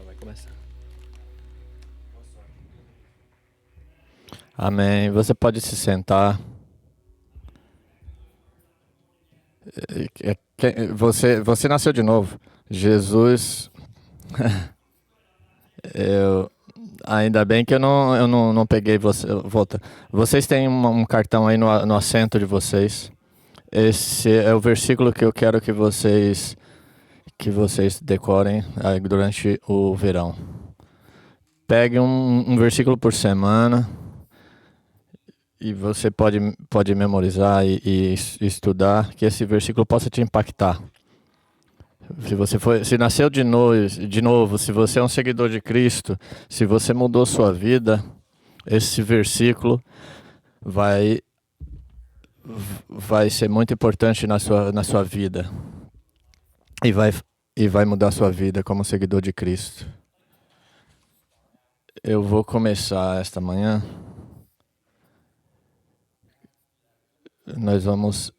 Vai começar. Amém. Você pode se sentar. Você nasceu de novo. Jesus, eu, ainda bem que eu não peguei você. Volta. Vocês têm um cartão aí no assento de vocês. Esse é o versículo que eu quero que vocês decorem aí durante o verão. Pegue um versículo por semana. E você pode memorizar e estudar, que esse versículo possa te impactar. Se nasceu de novo, se você é um seguidor de Cristo, se você mudou sua vida, esse versículo vai, vai ser muito importante na sua vida. E vai mudar sua vida como seguidor de Cristo. Eu vou começar esta manhã. Nós vamos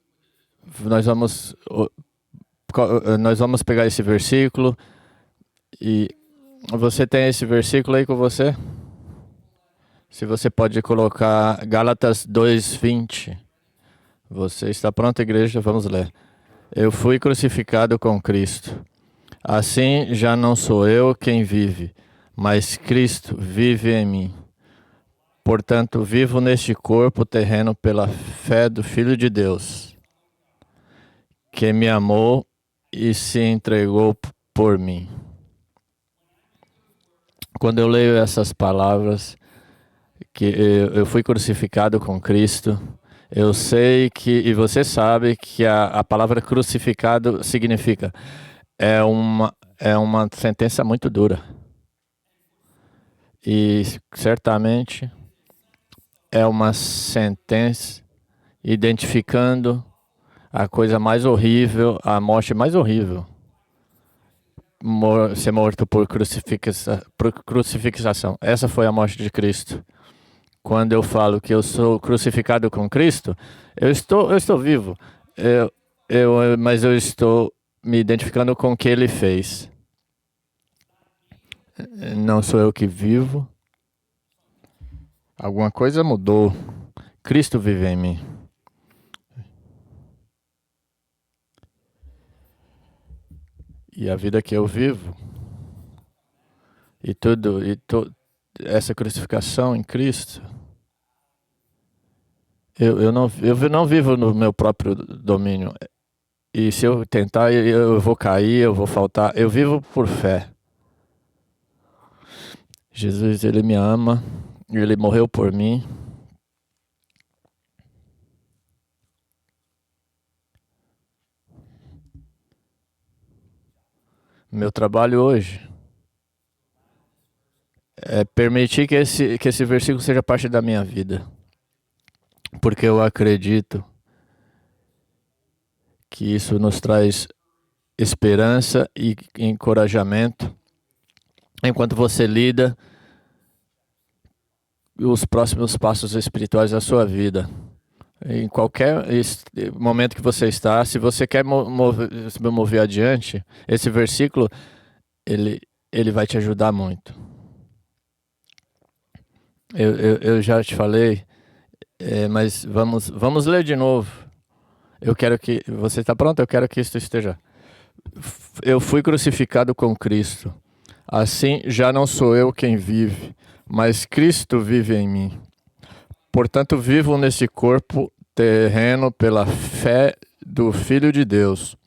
pegar esse versículo e você tem esse versículo aí com você? Se você pode colocar Gálatas 2:20. Você está pronto, igreja? Vamos ler. Eu fui crucificado com Cristo. Assim já não sou eu quem vive, mas Cristo vive em mim. Portanto, vivo neste corpo terreno pela fé do Filho de Deus, que me amou e se entregou por mim. Quando eu leio essas palavras, que eu fui crucificado com Cristo, eu sei e você sabe que a palavra crucificado significa, é uma sentença muito dura. E certamente é uma sentença identificando a coisa mais horrível, a morte mais horrível. Ser morto por crucificação. Essa foi a morte de Cristo. Quando eu falo que eu sou crucificado com Cristo, eu estou vivo. Mas eu estou me identificando com o que Ele fez. Não sou eu que vivo. Alguma coisa mudou. Cristo vive em mim. E a vida que eu vivo, essa crucificação em Cristo, eu não vivo no meu próprio domínio. E se eu tentar, eu vou cair, eu vou faltar. Eu vivo por fé. Jesus, Ele me ama, Ele morreu por mim. Meu trabalho hoje é permitir que esse versículo seja parte da minha vida. Porque eu acredito que isso nos traz esperança e encorajamento enquanto você lida os próximos passos espirituais da sua vida. Em qualquer momento que você está, se você quer se mover adiante, esse versículo, ele vai te ajudar muito. Eu já te falei, mas vamos ler de novo. Eu quero que... Você está pronto? Eu quero que isso esteja... Eu fui crucificado com Cristo. Assim, já não sou eu quem vive, mas Cristo vive em mim. Portanto, vivo nesse corpo terreno pela fé do Filho de Deus,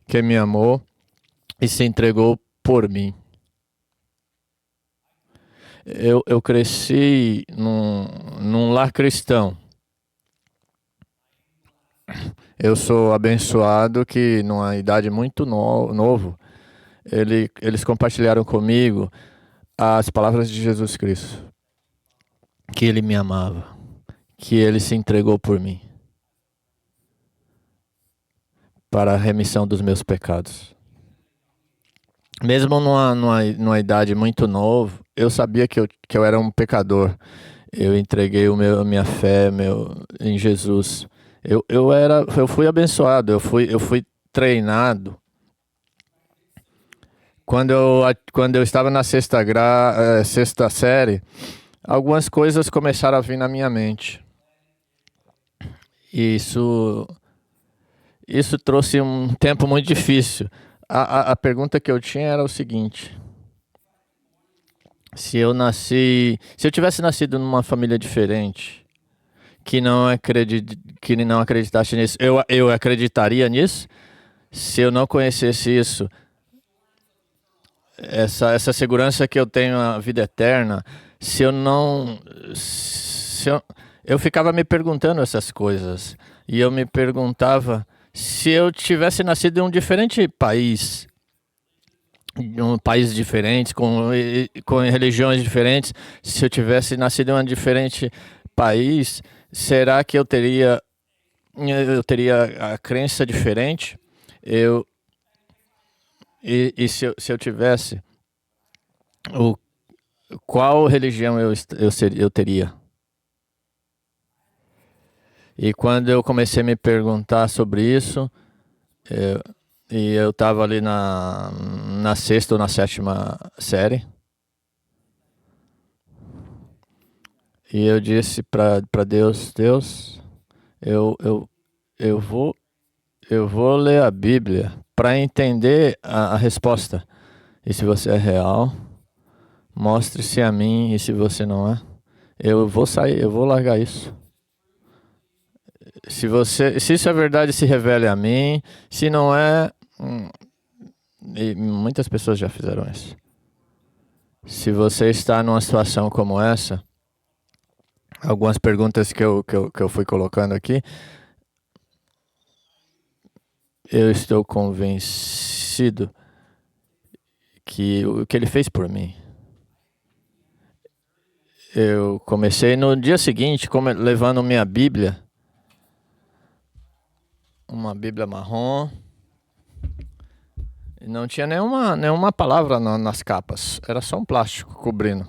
que me amou e se entregou por mim. Eu cresci num lar cristão. Eu sou abençoado que, numa idade muito novo, eles compartilharam comigo as palavras de Jesus Cristo. Que Ele me amava, que Ele se entregou por mim, para a remissão dos meus pecados. Mesmo numa idade muito nova, eu sabia que eu era um pecador. Eu entreguei a minha fé em Jesus. Eu fui abençoado, eu fui treinado quando eu estava na sexta série, algumas coisas começaram a vir na minha mente. E isso trouxe um tempo muito difícil. A pergunta que eu tinha era o seguinte: se eu tivesse nascido numa família diferente, que não acreditasse nisso, eu acreditaria nisso? Se eu não conhecesse isso, essa segurança que eu tenho na vida eterna, se eu não. Se eu ficava me perguntando essas coisas. E eu me perguntava se eu tivesse nascido em um diferente país, em um país diferente, com religiões diferentes, se eu tivesse nascido em um diferente país, será que eu teria a crença diferente? Eu, se eu tivesse, o, qual religião eu teria? E quando eu comecei a me perguntar sobre isso, eu, e eu estava ali na sexta ou na sétima série, e eu disse para Deus, Deus, eu, eu, eu vou, eu vou ler a Bíblia para entender a resposta. E se você é real, mostre-se a mim, e se você não é, eu vou sair, eu vou largar isso. Se isso é verdade, se revele a mim. Se não é, e muitas pessoas já fizeram isso. Se você está numa situação como essa, algumas perguntas que eu fui colocando aqui, eu estou convencido que o que ele fez por mim. Eu comecei no dia seguinte levando minha Bíblia, uma Bíblia marrom. E não tinha nenhuma palavra nas capas, era só um plástico cobrindo.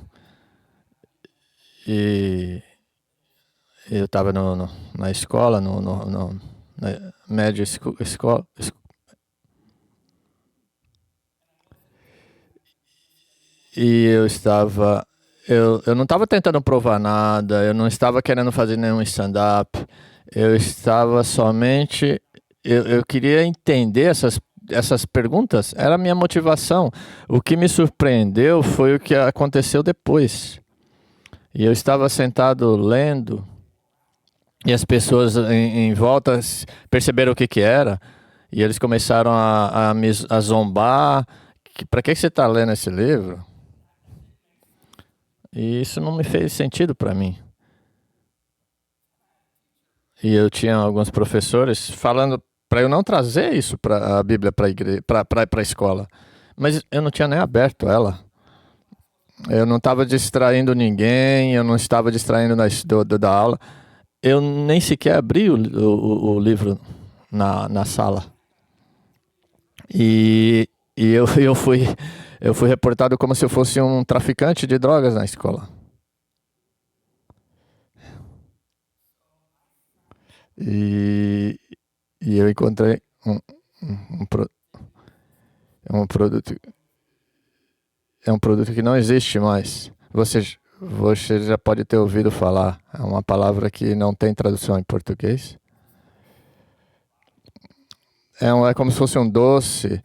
E eu estava na escola, na média escola. E eu não estava tentando provar nada, eu não estava querendo fazer nenhum stand-up. Eu estava somente. Eu queria entender essas perguntas, era a minha motivação. O que me surpreendeu foi o que aconteceu depois. E eu estava sentado lendo, e as pessoas em volta perceberam o que era, e eles começaram a zombar. Para que você está lendo esse livro? E isso não me fez sentido para mim. E eu tinha alguns professores falando para eu não trazer isso para a Bíblia para a escola. Mas eu não tinha nem aberto ela. Eu não estava distraindo ninguém, eu não estava distraindo da aula. Eu nem sequer abri o livro na sala. E eu fui reportado como se eu fosse um traficante de drogas na escola. E, e eu encontrei um produto. É um produto que não existe mais. Você já pode ter ouvido falar. É uma palavra que não tem tradução em português. É como se fosse um doce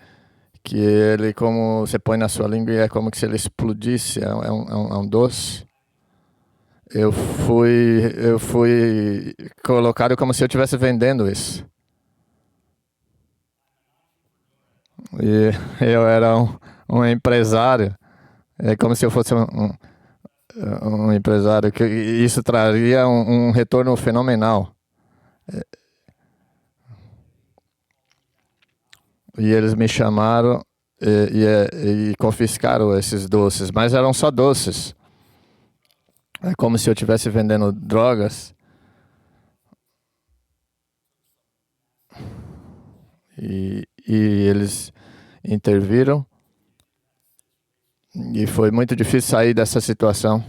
que ele, como você põe na sua língua, é como se ele explodisse. É um doce. Eu fui colocado como se eu estivesse vendendo isso. E eu era um empresário. É como se eu fosse um empresário, que isso traria um retorno fenomenal. E eles me chamaram e confiscaram esses doces, mas eram só doces. É como se eu estivesse vendendo drogas. E eles interviram. E foi muito difícil sair dessa situação.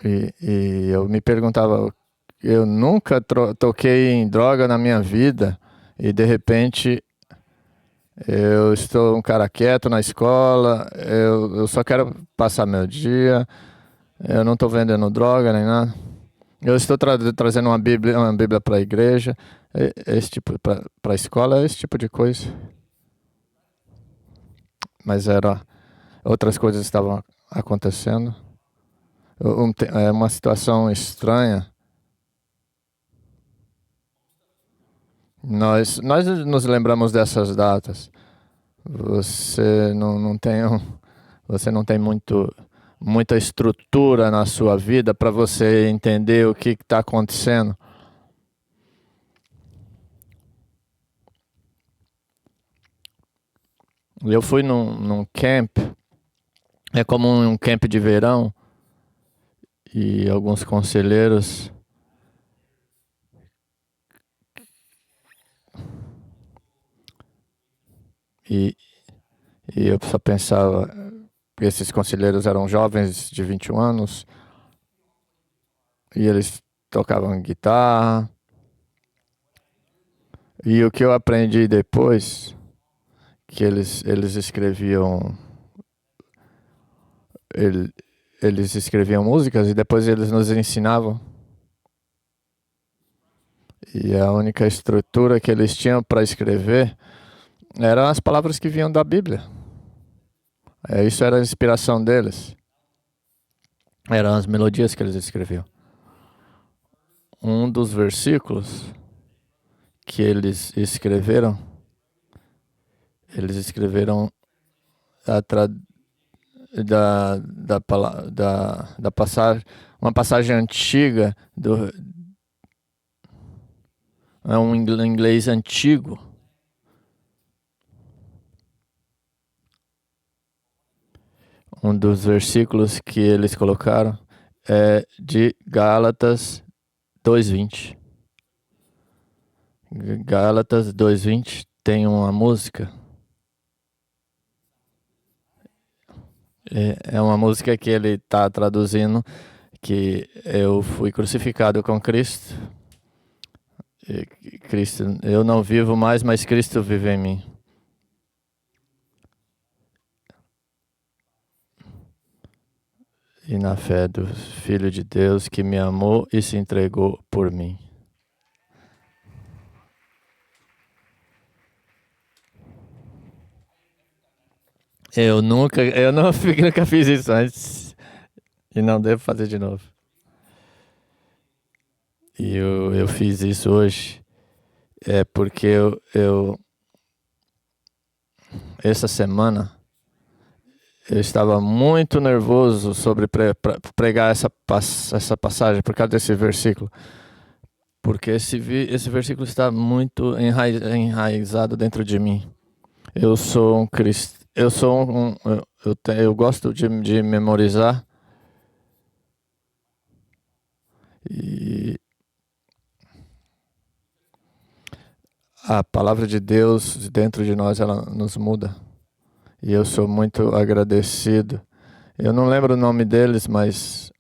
E eu me perguntava, eu nunca toquei em droga na minha vida. E de repente Eu estou um cara quieto na escola, eu só quero passar meu dia, eu não estou vendendo droga nem nada. Eu estou trazendo uma Bíblia para a igreja, esse tipo para a escola, esse tipo de coisa. Mas outras coisas estavam acontecendo. É uma situação estranha. Nós nos lembramos dessas datas. Você não tem muita estrutura na sua vida para você entender o que está acontecendo. Eu fui num camp, é como um camp de verão, e alguns conselheiros. E, e eu só pensava, esses conselheiros eram jovens de 21 anos, e eles tocavam guitarra. E o que eu aprendi depois, que eles escreviam, ele- eles escreviam músicas e depois eles nos ensinavam. E a única estrutura que eles tinham para escrever eram as palavras que vinham da Bíblia. Isso era a inspiração deles. Eram as melodias que eles escreviam. Um dos versículos que eles escreveram a tra, da passagem, uma passagem antiga é um inglês antigo. Um dos versículos que eles colocaram é de Gálatas 2:20. Gálatas 2:20 tem uma música. É uma música que ele está traduzindo que eu fui crucificado com Cristo. Cristo, eu não vivo mais, mas Cristo vive em mim. E na fé do Filho de Deus que me amou e se entregou por mim. Nunca fiz isso antes e não devo fazer de novo. E eu fiz isso hoje porque essa semana eu estava muito nervoso sobre pregar essa passagem por causa desse versículo. Porque esse versículo está muito enraizado dentro de mim. Eu sou um cristão. Eu gosto de memorizar. E a palavra de Deus dentro de nós, ela nos muda. E eu sou muito agradecido. Eu não lembro o nome deles, mas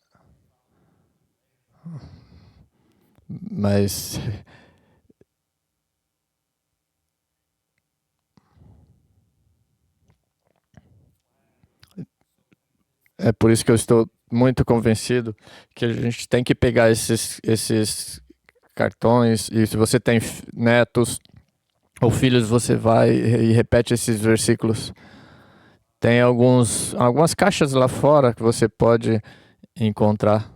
é por isso que eu estou muito convencido que a gente tem que pegar esses cartões e se você tem netos ou filhos, você vai e repete esses versículos. Tem algumas caixas lá fora que você pode encontrar.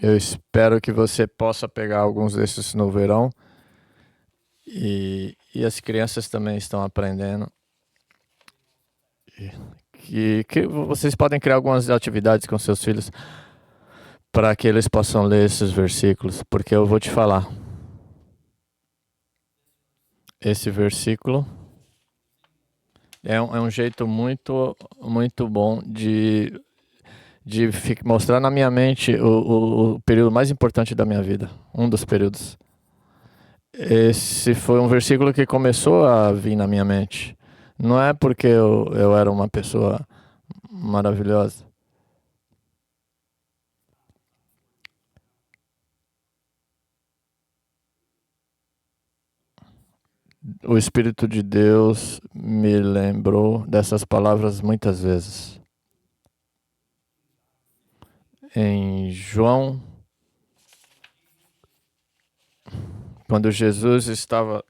Eu espero que você possa pegar alguns desses no verão. E as crianças também estão aprendendo. Que vocês podem criar algumas atividades com seus filhos para que eles possam ler esses versículos. Porque eu vou te falar. Esse versículo é um jeito muito bom de mostrar na minha mente o período mais importante da minha vida. Um dos períodos. Esse foi um versículo que começou a vir na minha mente. Não é porque eu era uma pessoa maravilhosa. O Espírito de Deus me lembrou dessas palavras muitas vezes. Em João, quando Jesus estava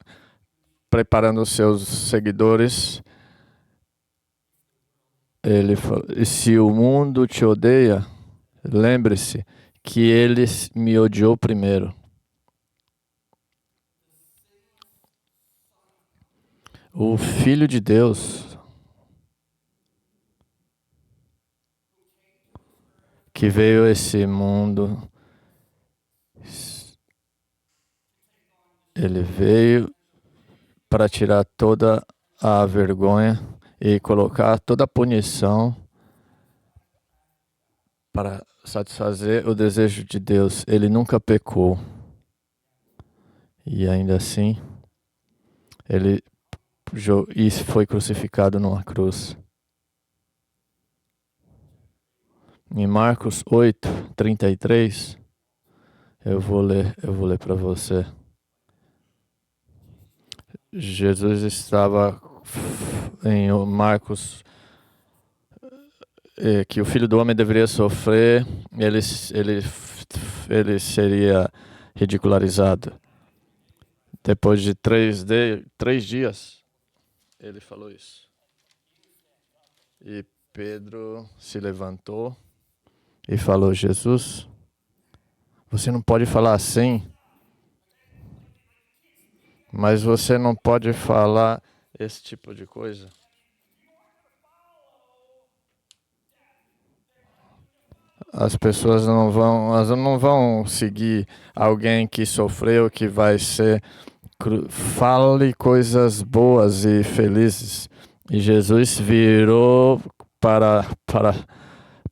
preparando os seus seguidores, ele falou: se o mundo te odeia, lembre-se que ele me odiou primeiro. O Filho de Deus, que veio a esse mundo, ele veio para tirar toda a vergonha e colocar toda a punição para satisfazer o desejo de Deus. Ele nunca pecou. E ainda assim, ele foi crucificado numa cruz. Em Marcos 8:33, eu vou ler para você. Jesus estava em Marcos, que o Filho do Homem deveria sofrer, ele seria ridicularizado. Depois de 3 dias, ele falou isso. E Pedro se levantou e falou: Jesus, você não pode falar assim, mas você não pode falar esse tipo de coisa. As pessoas elas não vão seguir alguém que sofreu, que vai ser. Fale coisas boas e felizes. E Jesus virou para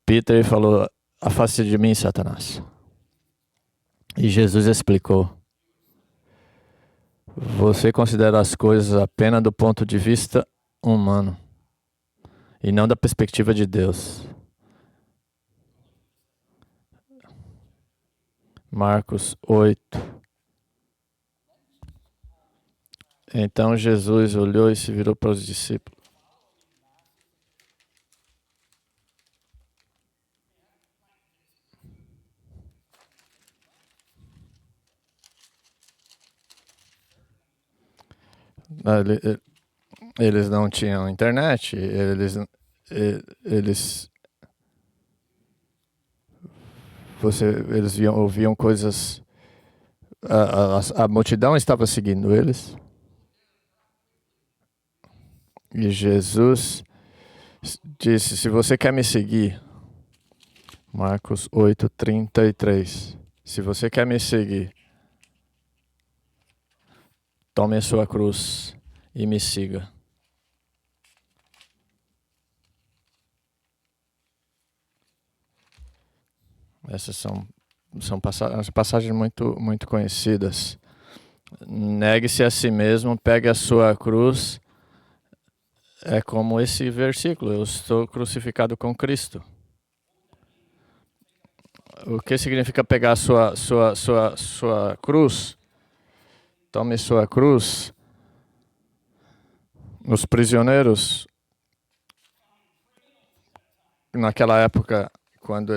Peter e falou: afaste de mim, Satanás. E Jesus explicou: você considera as coisas apenas do ponto de vista humano e não da perspectiva de Deus. Marcos 8. Então Jesus olhou e se virou para os discípulos. Eles não tinham internet, eles ouviam coisas. A multidão estava seguindo eles. E Jesus disse: se você quer me seguir, Marcos 8:33, se você quer me seguir, tome a sua cruz e me siga. Essas são passagens muito conhecidas. Negue-se a si mesmo, pegue a sua cruz. É como esse versículo: eu estou crucificado com Cristo. O que significa pegar a sua cruz? Tome sua cruz. Os prisioneiros, naquela época, quando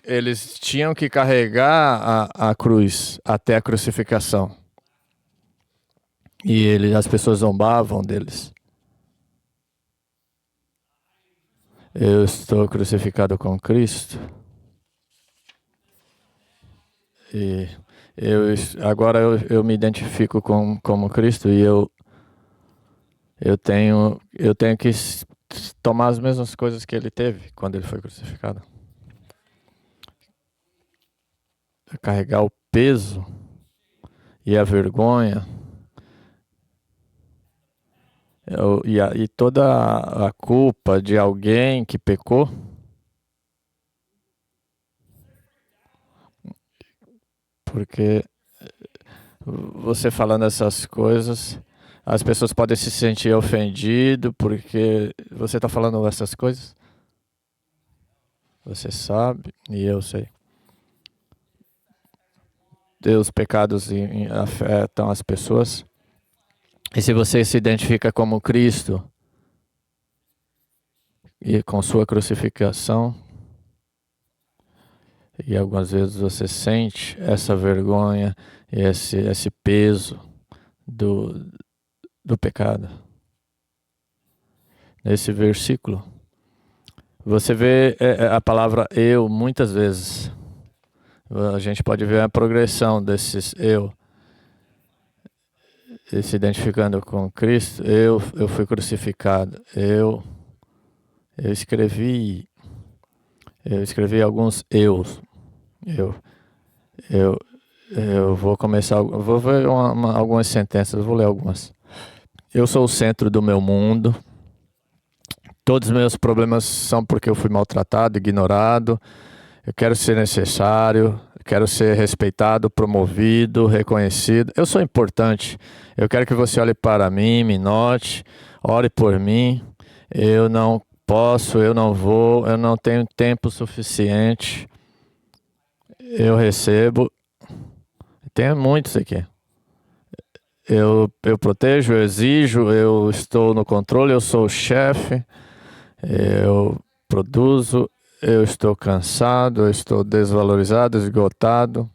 eles tinham que carregar a cruz até a crucificação. E as pessoas zombavam deles. Eu estou crucificado com Cristo. E agora eu me identifico como Cristo e eu tenho que tomar as mesmas coisas que ele teve quando ele foi crucificado. Carregar o peso e a vergonha e toda a culpa de alguém que pecou. Porque você falando essas coisas, as pessoas podem se sentir ofendidas porque você está falando essas coisas. Você sabe e eu sei. Os pecados afetam as pessoas. E se você se identifica como Cristo e com sua crucificação, e algumas vezes você sente essa vergonha e esse peso do pecado. Nesse versículo, você vê a palavra eu muitas vezes. A gente pode ver a progressão desses eu. E se identificando com Cristo, eu fui crucificado. Eu escrevi alguns eus. Eu vou começar, vou ver algumas sentenças, vou ler algumas. Eu sou o centro do meu mundo. Todos os meus problemas são porque eu fui maltratado, ignorado. Eu quero ser necessário, quero ser respeitado, promovido, reconhecido. Eu sou importante. Eu quero que você olhe para mim, me note, ore por mim. Eu não posso, eu não vou, eu não tenho tempo suficiente. Eu recebo. Tem muitos aqui. Eu protejo, eu exijo, eu estou no controle, eu sou o chefe. Eu produzo, eu estou cansado, eu estou desvalorizado, esgotado.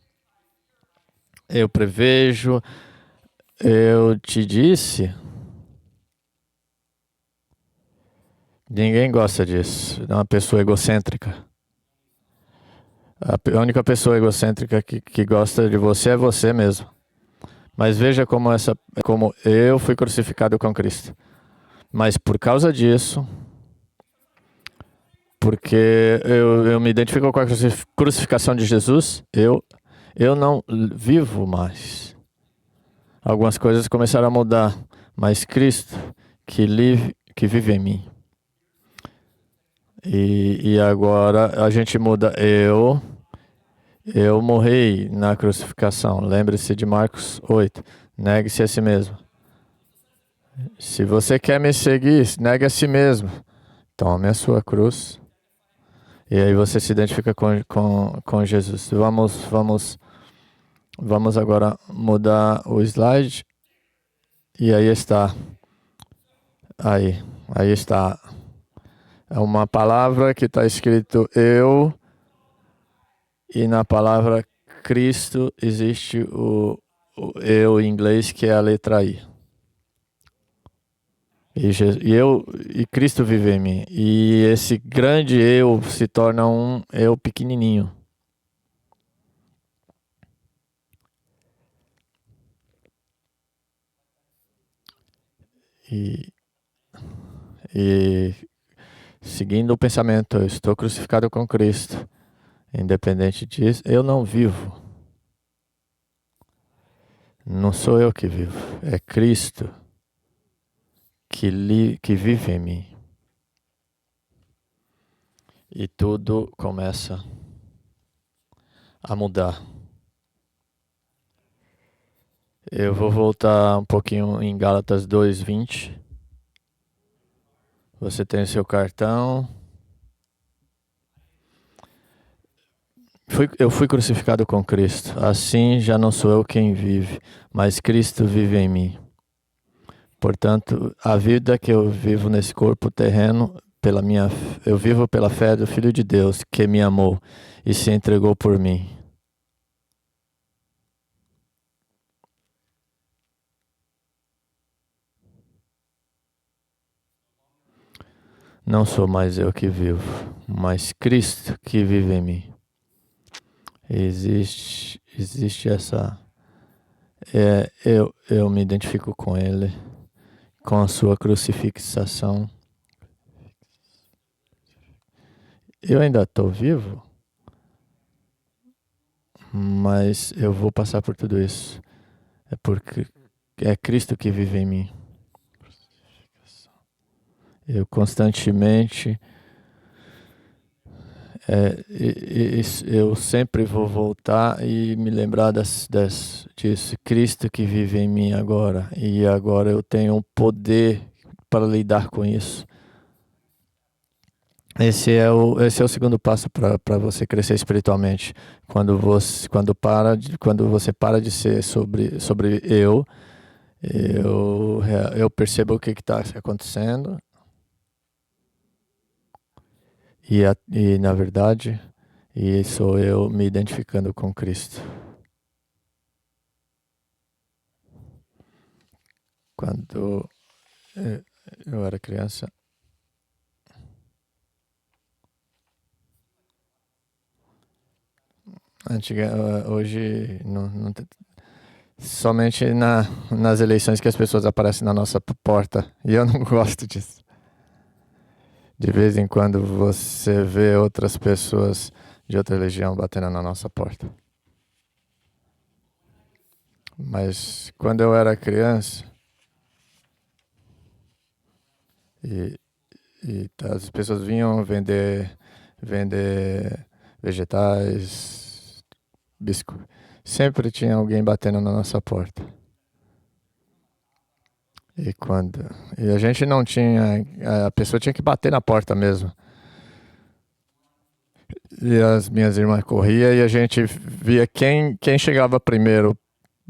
Eu prevejo, eu te disse. Ninguém gosta disso. É uma pessoa egocêntrica. A única pessoa egocêntrica que gosta de você é você mesmo. Mas veja como eu fui crucificado com Cristo. Mas por causa disso, porque eu me identifico com a crucificação de Jesus, eu não vivo mais. Algumas coisas começaram a mudar, mas Cristo que vive em mim. E agora a gente muda eu morri na crucificação. Lembre-se de Marcos 8. Negue-se a si mesmo. Se você quer me seguir, negue a si mesmo. Tome a sua cruz. E aí você se identifica com Jesus. Vamos agora mudar o slide. E aí está. Aí está. É uma palavra que está escrito eu. E na palavra Cristo existe o eu em inglês, que é a letra I. E Cristo vive em mim. E esse grande eu se torna um eu pequenininho. E seguindo o pensamento, eu estou crucificado com Cristo. Independente disso, eu não vivo. Não sou eu que vivo, é Cristo que vive em mim. E tudo começa a mudar. Eu vou voltar um pouquinho em Gálatas 2:20. Você tem o seu cartão. Eu fui crucificado com Cristo. Assim já não sou eu quem vive, mas Cristo vive em mim. Portanto, a vida que eu vivo nesse corpo terreno, eu vivo pela fé do Filho de Deus, que me amou e se entregou por mim. Não sou mais eu que vivo, mas Cristo que vive em mim. Existe essa... eu me identifico com Ele, com a sua crucifixação. Eu ainda estou vivo, mas eu vou passar por tudo isso. É porque é Cristo que vive em mim. Eu constantemente... eu sempre vou voltar e me lembrar disso. Cristo que vive em mim agora. E agora eu tenho um poder para lidar com isso. Esse é o segundo passo para você crescer espiritualmente. Quando você para de ser sobre eu eu percebo o que está acontecendo e, na verdade, e sou eu me identificando com Cristo. Quando eu era criança, hoje somente nas eleições que as pessoas aparecem na nossa porta, e eu não gosto disso. De vez em quando você vê outras pessoas de outra religião batendo na nossa porta. Mas quando eu era criança e as pessoas vinham vender vegetais, biscoito, sempre tinha alguém batendo na nossa porta. E a gente não tinha, a pessoa tinha que bater na porta mesmo. E as minhas irmãs corriam e a gente via quem chegava primeiro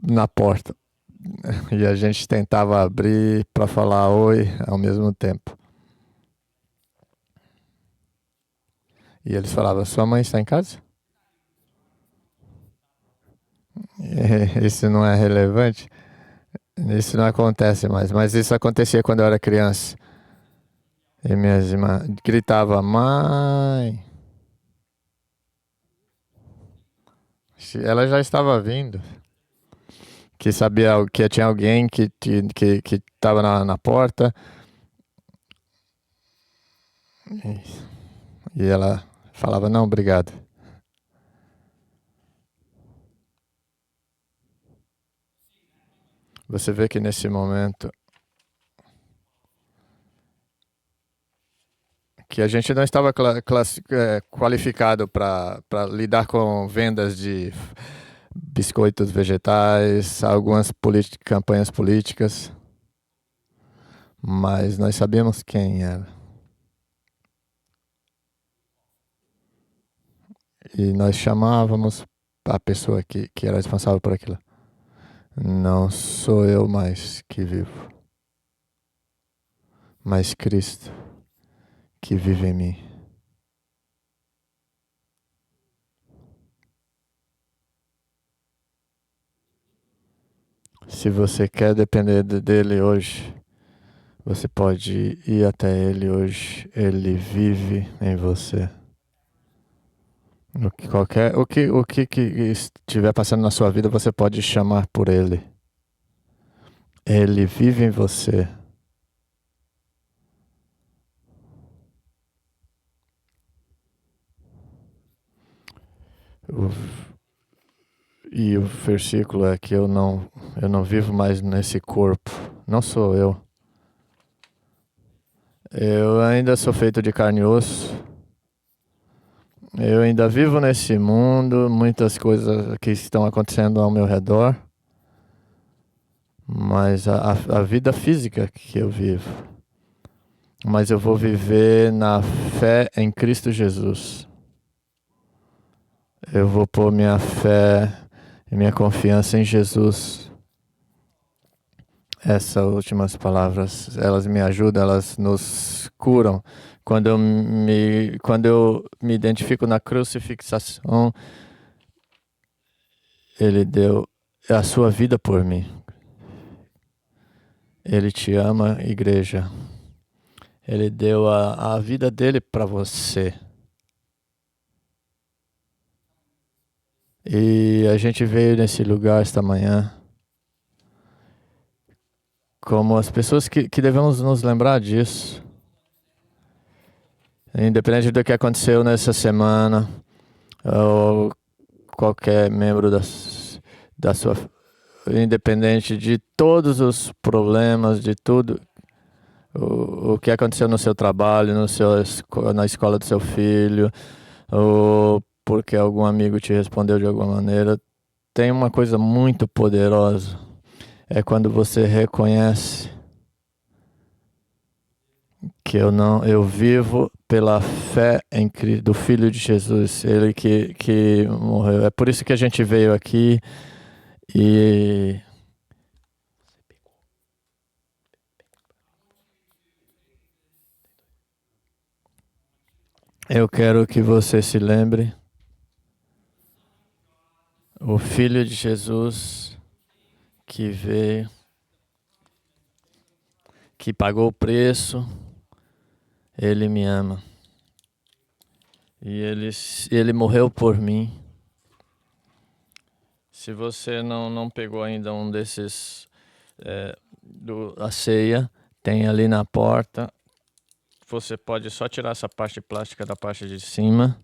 na porta. E a gente tentava abrir para falar oi ao mesmo tempo. E eles falavam, sua mãe está em casa? Isso não é relevante? Isso não acontece mais, mas isso acontecia quando eu era criança. E minhas irmãs gritavam, mãe. Ela já estava vindo. Que sabia que tinha alguém que estava na porta. E ela falava, não, obrigado. Você vê que nesse momento que a gente não estava qualificado para lidar com vendas de biscoitos vegetais, algumas campanhas políticas, mas nós sabíamos quem era. E nós chamávamos a pessoa que era responsável por aquilo. Não sou eu mais que vivo, mas Cristo que vive em mim. Se você quer depender dele hoje, você pode ir até ele hoje. Ele vive em você. O que estiver passando na sua vida, você pode chamar por ele. Ele vive em você. E o versículo é que eu não vivo mais nesse corpo. Não sou eu. Eu ainda sou feito de carne e osso. Eu ainda vivo nesse mundo, muitas coisas que estão acontecendo ao meu redor. Mas a vida física que eu vivo. Mas eu vou viver na fé em Cristo Jesus. Eu vou pôr minha fé e minha confiança em Jesus. Essas últimas palavras, elas me ajudam, elas nos curam. Quando eu me identifico na crucifixação, Ele deu a sua vida por mim. Ele te ama, igreja. Ele deu a vida dele para você. E a gente veio nesse lugar esta manhã como as pessoas que devemos nos lembrar disso. Independente do que aconteceu nessa semana, ou qualquer membro da sua... Independente de todos os problemas, de tudo, o que aconteceu no seu trabalho, na escola do seu filho, ou porque algum amigo te respondeu de alguma maneira, tem uma coisa muito poderosa. É quando você reconhece que eu vivo pela fé em Cristo, do Filho de Jesus, Ele que morreu. É por isso que a gente veio aqui e Eu quero que você se lembre, o Filho de Jesus que veio, que pagou o preço, ele me ama. E ele morreu por mim. Se você não pegou ainda um desses, a ceia, tem ali na porta. Você pode só tirar essa parte plástica da parte de cima.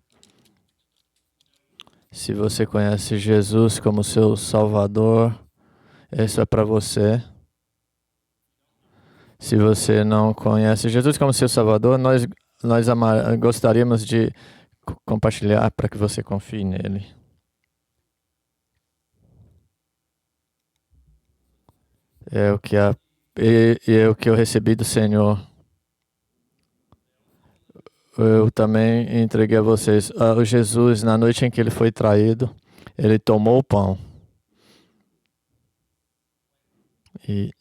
Se você conhece Jesus como seu Salvador, isso é para você. Se você não conhece Jesus como seu Salvador, nós gostaríamos de compartilhar para que você confie nele. É o que eu recebi do Senhor. Eu também entreguei a vocês. O Jesus, na noite em que ele foi traído, ele tomou o pão. E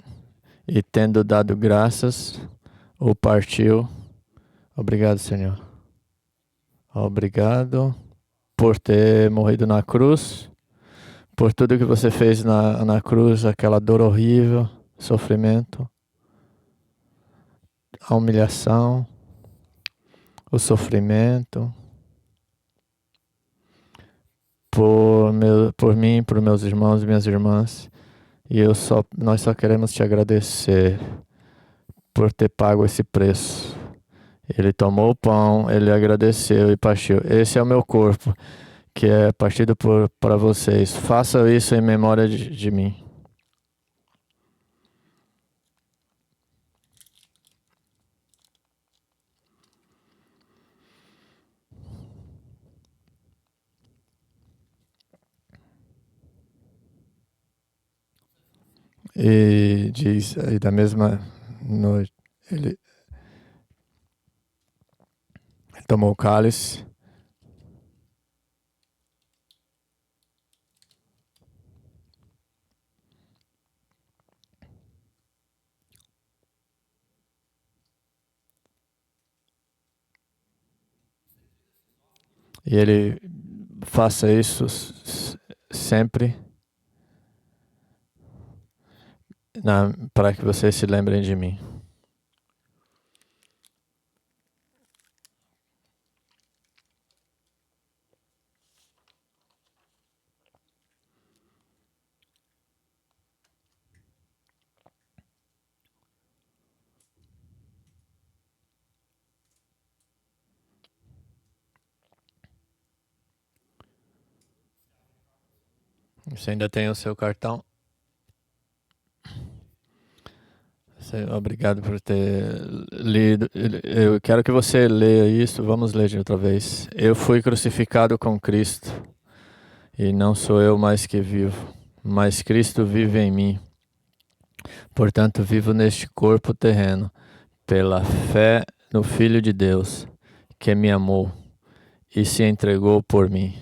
tendo dado graças, o partiu. Obrigado, Senhor. Obrigado por ter morrido na cruz, por tudo que você fez na cruz, aquela dor horrível, sofrimento, a humilhação, o sofrimento, por mim, por meus irmãos e minhas irmãs. E nós só queremos te agradecer por ter pago esse preço. Ele tomou o pão, ele agradeceu e partiu. Esse é o meu corpo, que é partido para vocês. Faça isso em memória de mim. E diz, e da mesma noite, ele tomou o cálice. E ele faça isso sempre para que vocês se lembrem de mim. Você ainda tem o seu cartão? Obrigado por ter lido. Eu quero que você leia isso. Vamos ler de outra vez. Eu fui crucificado com Cristo, e não sou eu mais que vivo, mas Cristo vive em mim. Portanto, vivo neste corpo terreno, pela fé no Filho de Deus, que me amou e se entregou por mim.